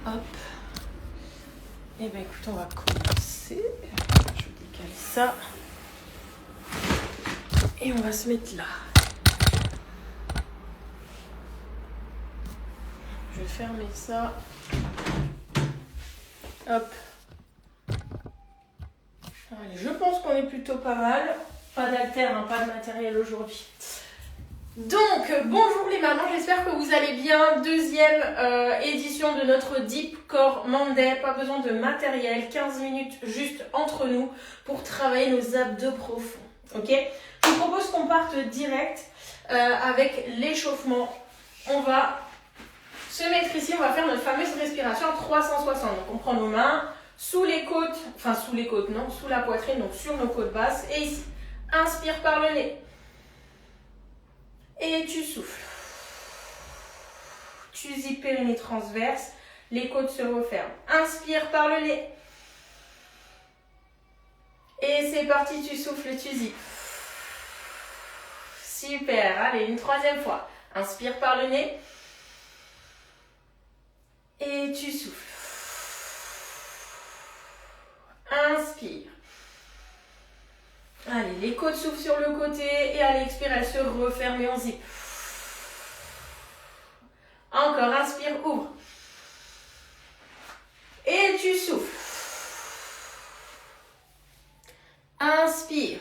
Hop. Et bien écoute, on va commencer. Je décale ça. Et on va se mettre là. Je vais fermer ça. Hop. Allez, je pense qu'on est plutôt pas mal. Pas d'haltère, hein, pas de matériel aujourd'hui. Donc, bonjour les mamans, j'espère que vous allez bien. Deuxième édition de notre Deep Core Monday. Pas besoin de matériel, 15 minutes juste entre nous pour travailler nos abdos profonds. Ok? Je vous propose qu'on parte direct avec l'échauffement. On va se mettre ici, on va faire notre fameuse respiration 360. Donc, on prend nos mains sous les côtes, enfin sous les côtes, non, sous la poitrine, donc sur nos côtes basses. Et ici, inspire par le nez. Et tu souffles. Tu zippes périnée transverse. Les côtes se referment. Inspire par le nez. Et c'est parti, tu souffles, tu zippes. Super. Allez, une troisième fois. Inspire par le nez. Et tu souffles. Inspire. Allez, les côtes s'ouvrent sur le côté et à l'expire, elles se referment et on zip. Encore, inspire, ouvre. Et tu souffles. Inspire.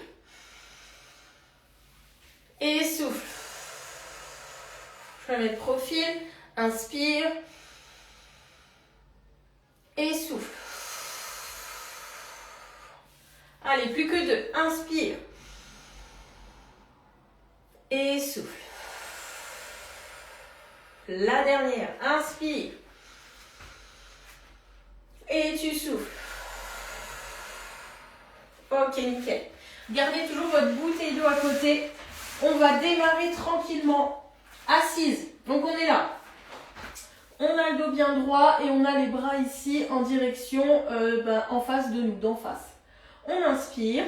Et souffle. Je vais mettre profil. Inspire. Et souffle. Allez, plus que deux. Inspire. Et souffle. La dernière. Inspire. Et tu souffles. Ok, nickel. Gardez toujours votre bouteille d'eau à côté. On va démarrer tranquillement. Assise. Donc on est là. On a le dos bien droit et on a les bras ici en direction, en face de nous, d'en face. On inspire.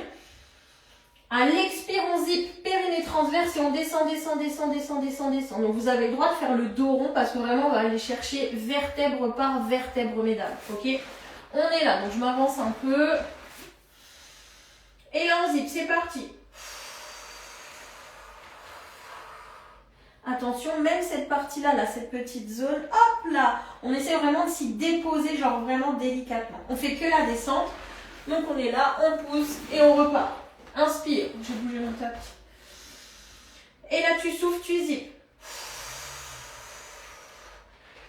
À l'expire, on zip périnée transverse et on descend, descend, descend, descend, descend, descend. Donc vous avez le droit de faire le dos rond parce que vraiment on va aller chercher vertèbre par vertèbre, mesdames. Ok? On est là, donc je m'avance un peu. Et là on zip, c'est parti. Attention, même cette partie-là, là, cette petite zone, hop là, on essaie vraiment de s'y déposer, genre vraiment délicatement. On fait que la descente. Donc on est là, on pousse et on repart. Inspire, j'ai bougé mon tapis. Et là tu souffles, tu zippes.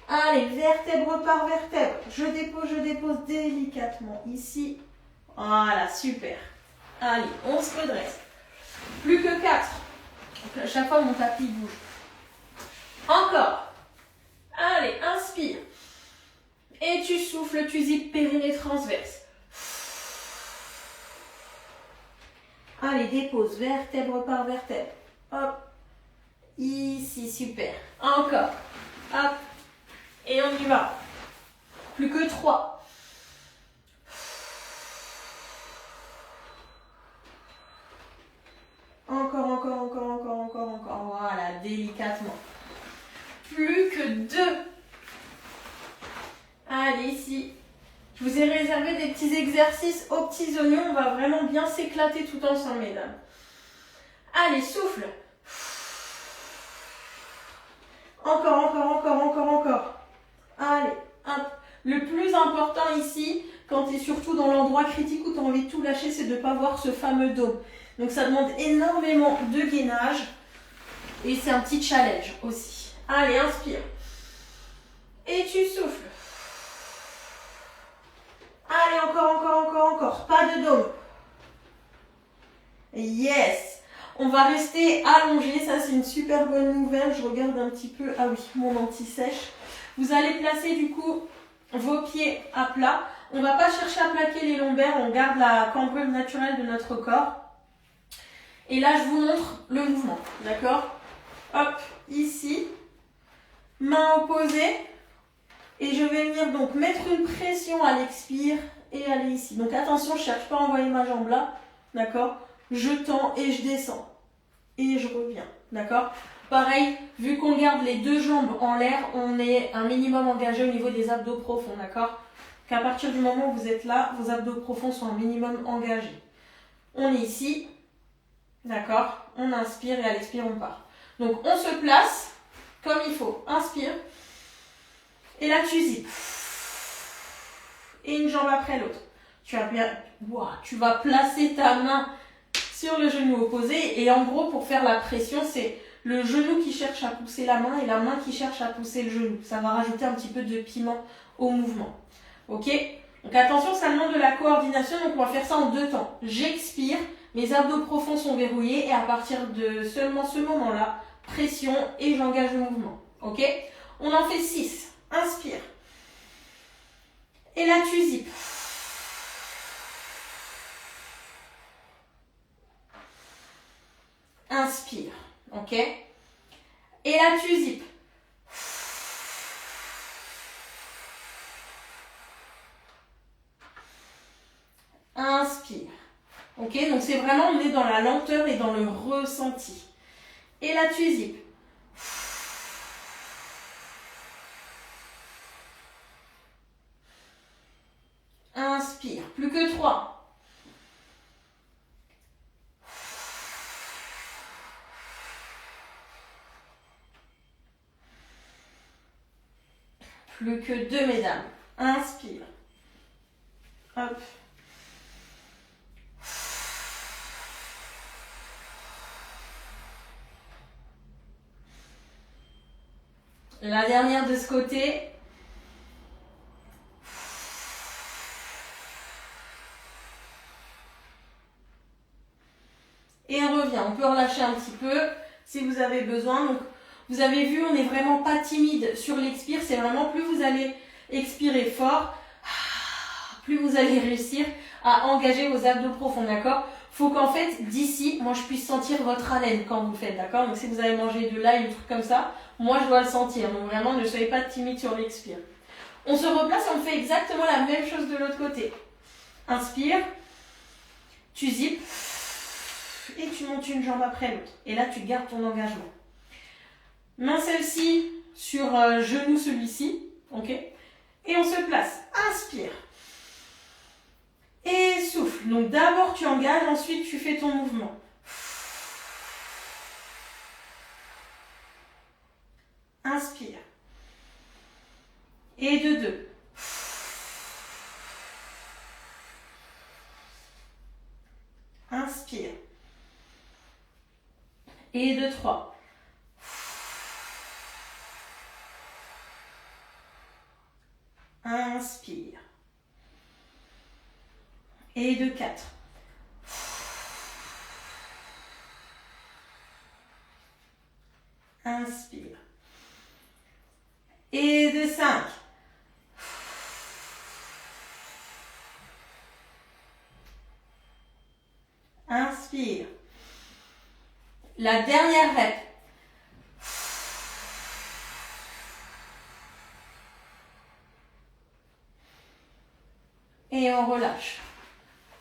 Allez, vertèbre par vertèbre. Je dépose délicatement ici. Voilà, super. Allez, on se redresse. Plus que 4. À chaque fois mon tapis bouge. Encore. Allez, inspire. Et tu souffles, tu zippes périnée transverse. Allez, dépose vertèbre par vertèbre. Hop. Ici, super. Encore. Hop. Et on y va. Plus que 3. Encore, encore, encore, encore, encore, encore. Voilà, délicatement. Plus que 2. Allez, ici. Je vous ai réservé des petits exercices aux petits oignons. On va vraiment bien s'éclater tout ensemble, mesdames. Allez, souffle. Encore, encore, encore, encore, encore. Allez, hop. Le plus important ici, quand tu es surtout dans l'endroit critique où tu as envie de tout lâcher, c'est de ne pas voir ce fameux dôme. Donc ça demande énormément de gainage. Et c'est un petit challenge aussi. Allez, inspire. Et tu souffles. Allez, encore, encore, encore, encore. Pas de dôme. Yes. On va rester allongé. Ça, c'est une super bonne nouvelle. Je regarde un petit peu. Ah oui, mon anti-sèche. Vous allez placer du coup vos pieds à plat. On ne va pas chercher à plaquer les lombaires. On garde la cambrure naturelle de notre corps. Et là, je vous montre le mouvement. D'accord? Hop, ici. Main opposée. Et je vais venir donc mettre une pression à l'expire et aller ici. Donc attention, je ne cherche pas à envoyer ma jambe là. D'accord? Je tends et je descends. Et je reviens. D'accord? pareil, vu qu'on garde les deux jambes en l'air, on est un minimum engagé au niveau des abdos profonds, d'accord? Qu'à partir du moment où vous êtes là, vos abdos profonds sont un minimum engagés. On est ici, d'accord? On inspire et à l'expire, on part. Donc, on se place comme il faut. Inspire. Et là, tu zippes. Et une jambe après l'autre. Tu vas placer ta main sur le genou opposé. Et en gros, pour faire la pression, c'est le genou qui cherche à pousser la main et la main qui cherche à pousser le genou. Ça va rajouter un petit peu de piment au mouvement. Ok? Donc attention, ça demande de la coordination. Donc on va faire ça en 2 temps. J'expire, mes abdos profonds sont verrouillés. Et à partir de seulement ce moment-là, pression et j'engage le mouvement. Ok? On en fait 6. Inspire. Et là, tu zippes. Inspire. Ok? Et là, tu zippes. Inspire. Ok? Donc, c'est vraiment, on est dans la lenteur et dans le ressenti. Et là, tu zippes. Inspire. Plus que 3. Plus que 2, mesdames. Inspire. Hop. La dernière de ce côté. Et on revient. On peut relâcher un petit peu si vous avez besoin. Donc, vous avez vu, on n'est vraiment pas timide sur l'expire. C'est vraiment plus vous allez expirer fort, plus vous allez réussir à engager vos abdos profonds, d'accord? Faut qu'en fait, d'ici, moi, je puisse sentir votre haleine quand vous le faites, d'accord? Donc, si vous avez mangé de l'ail ou des trucs comme ça, moi, je dois le sentir. Donc, vraiment, ne soyez pas timide sur l'expire. On se replace et on fait exactement la même chose de l'autre côté. Inspire, tu zippes et tu montes une jambe après l'autre. Et là, tu gardes ton engagement. Main celle-ci sur genou celui-ci, ok? Et on se place. Inspire. Et souffle. Donc d'abord tu engages, ensuite tu fais ton mouvement. Inspire. Et de 2. Inspire. Et de 3. Inspire. Et de 4. Inspire. Et de 5. Inspire. La dernière rep. Et on relâche.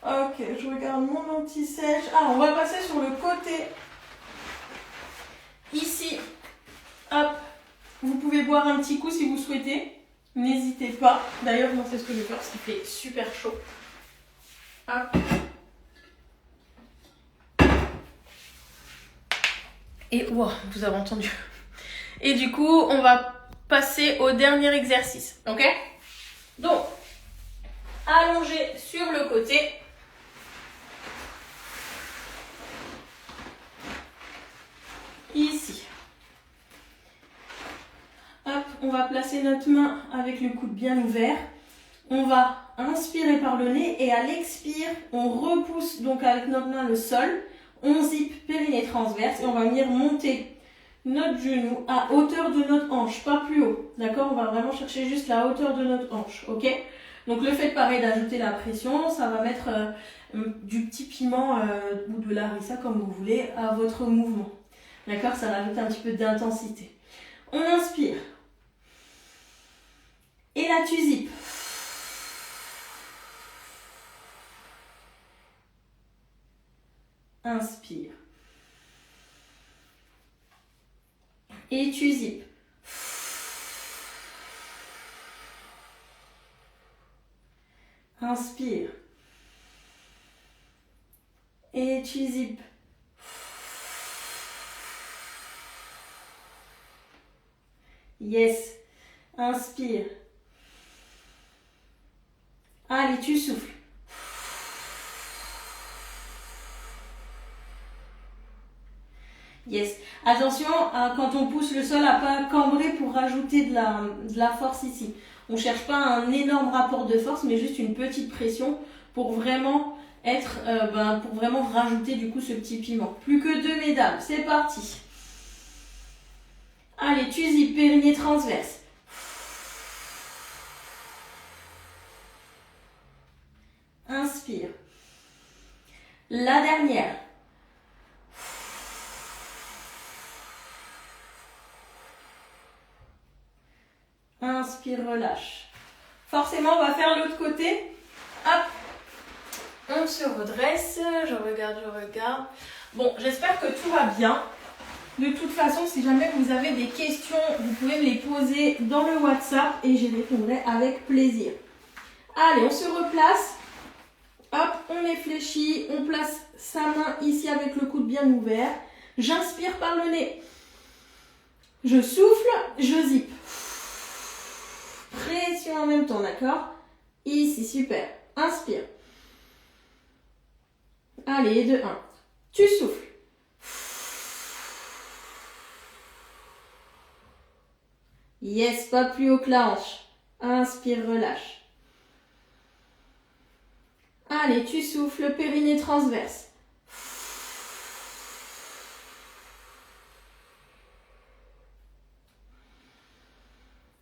Ok, je regarde mon anti-sèche. Ah, on va passer sur le côté. Ici, hop, vous pouvez boire un petit coup si vous souhaitez. N'hésitez pas. D'ailleurs, moi, c'est ce que je vais faire parce qu'il fait super chaud. Hop. Et wow, vous avez entendu. Et du coup, on va passer au dernier exercice. Ok? Donc, allongé sur le côté. Ici. Hop, on va placer notre main avec le coude bien ouvert. On va inspirer par le nez et à l'expire, on repousse donc avec notre main le sol. On zippe périnée transverse et on va venir monter notre genou à hauteur de notre hanche, pas plus haut. D'accord? On va vraiment chercher juste la hauteur de notre hanche. Ok? Donc le fait pareil d'ajouter la pression, ça va mettre du petit piment ou de la harissa comme vous voulez à votre mouvement. D'accord? Ça rajoute un petit peu d'intensité. On inspire. Et là, tu zippes. Inspire. Et tu zippes. Inspire. Et tu zippes. Yes. Inspire. Allez, tu souffles. Yes. Attention, quand on pousse le sol, à pas cambrer pour rajouter de la force ici. On ne cherche pas un énorme rapport de force, mais juste une petite pression pour vraiment pour vraiment rajouter du coup ce petit piment. Plus que 2, mesdames. C'est parti. Allez, tu zippes, périnée transverse. Inspire. La dernière. Inspire, relâche. Forcément, on va faire l'autre côté. Hop. On se redresse. Je regarde. Bon, j'espère que tout va bien. De toute façon, si jamais vous avez des questions, vous pouvez me les poser dans le WhatsApp et j'y répondrai avec plaisir. Allez, on se replace. Hop, on est fléchi. On place sa main ici avec le coude bien ouvert. J'inspire par le nez. Je souffle, je zippe. Pression en même temps, d'accord? Ici, super. Inspire. Allez, 2, 1. Tu souffles. Yes, pas plus haut que la hanche. Inspire, relâche. Allez, tu souffles, périnée transverse.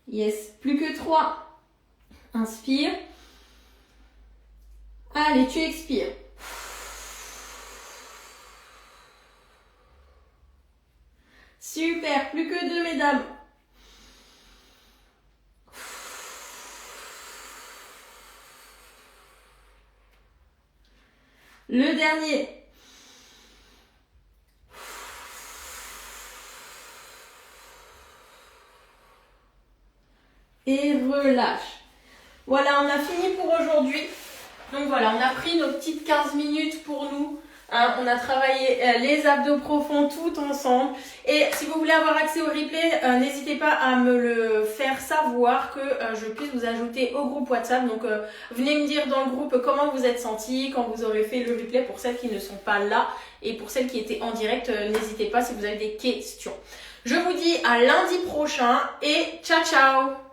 Yes, plus que 3. Inspire. Allez, tu expires. Super, plus que 2, mesdames. Le dernier. Et relâche. Voilà, on a fini pour aujourd'hui. Donc voilà, on a pris nos petites 15 minutes pour nous. Hein, on a travaillé les abdos profonds tout ensemble. Et si vous voulez avoir accès au replay, n'hésitez pas à me le faire savoir, que je puisse vous ajouter au groupe WhatsApp. Donc venez me dire dans le groupe comment vous êtes sentis quand vous aurez fait le replay, pour celles qui ne sont pas là. Et pour celles qui étaient en direct, n'hésitez pas si vous avez des questions. Je vous dis à lundi prochain et ciao ciao!